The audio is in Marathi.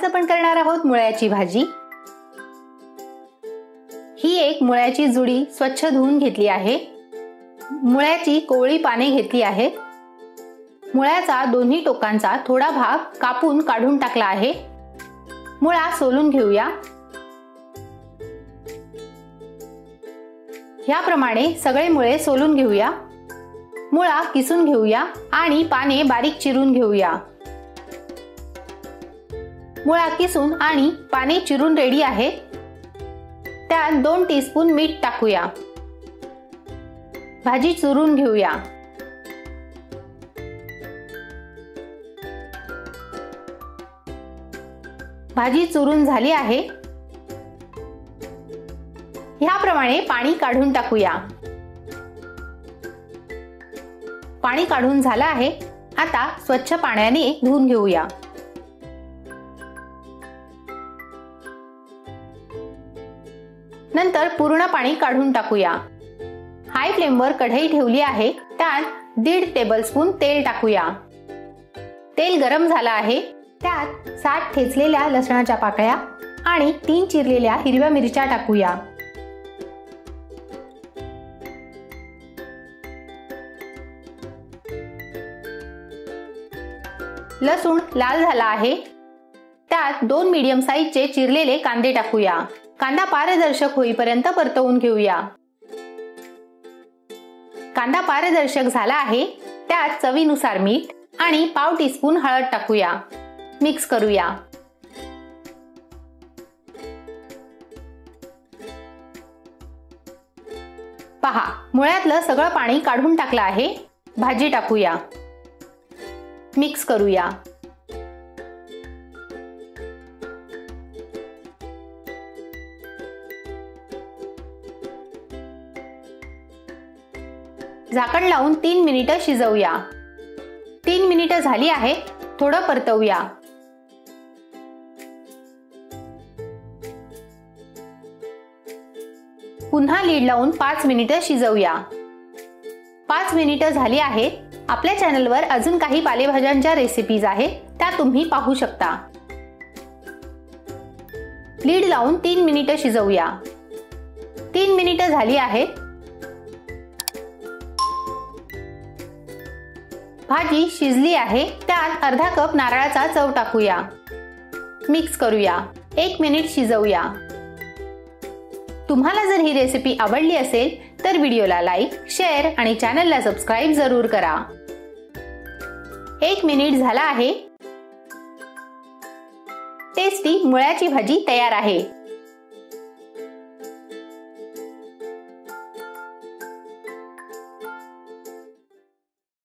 आज आपण करणार आहोत मुळ्याची भाजी। ही एक मुळ्याची जुडी स्वच्छ धुवून घेतली आहे। मुळ्याची कोवळी पाने घेतली आहेत। मुळ्याचा दोन्ही टोकांचा थोडा भाग कापून काढून टाकला आहे। मुळा सोलून घेऊया। याप्रमाणे सगळे मुळे सोलून घेऊया। मुळा किसून घेऊया आणि पाने बारीक चिरून घेऊया। मुळा किसून आणि पाने चिरून रेडी आहे। त्यात 2 टीस्पून मीठ टाकूया। भाजी चुरून घेऊया। भाजी चुरून झाली आहे। ह्याप्रमाणे पाणी काढून टाकूया। पाणी काढून झालं आहे। आता स्वच्छ पाण्याने धुवून घेऊया। नंतर पूर्ण पाणी काढून टाकूया। हाय फ्लेमवर कढई ठेवली आहे। त्यात 1.5 टेबलस्पून तेल टाकूया। तेल गरम झालं आहे। त्यात 7 ठेचलेल्या लसणाच्या पाकळ्या आणि 3 चिरलेल्या हिरव्या मिरच्या टाकूया। लसूण लाल झाला आहे। त्यात 2 मीडियम साईजचे चिरलेले कांदे टाकूया। कांदा पारदर्शक होईपर्यंत परतवून घेऊया। कांदा पारदर्शक झाला आहे। त्यात चवीनुसार मीठ आणि पाव टीस्पून हळद टाकूया। मिक्स करूया। पहा, मुळ्यातलं सगळं पाणी काढून टाकलं आहे। भाजी टाकूया। मिक्स करूया। झाकण लावून 3 मिनिटं शिजवूया। 3 मिनिटं झाली आहे। थोडं परतवूया। पुन्हा लीड लावून 5 मिनिटं शिजवूया। 5 मिनिटं झाली आहेत। आपल्या चॅनलवर अजून काही पालेभाज्यांच्या रेसिपीज आहेत, त्या तुम्ही पाहू शकता। लीड लावून 3 मिनिटं शिजवूया। 3 मिनिटं झाली आहेत। भाजी शिजली आहे। त्यात अर्धा कप नारळाचा चव टाकूया। मिक्स करूया। 1 मिनिट शिजवूया। तुम्हाला जर ही रेसिपी आवडली असेल तर व्हिडिओला लाईक, शेअर आणि चॅनलला सबस्क्राईब जरूर करा। 1 मिनिट झाला आहे। टेस्टी मुळ्याची भाजी तयार आहे।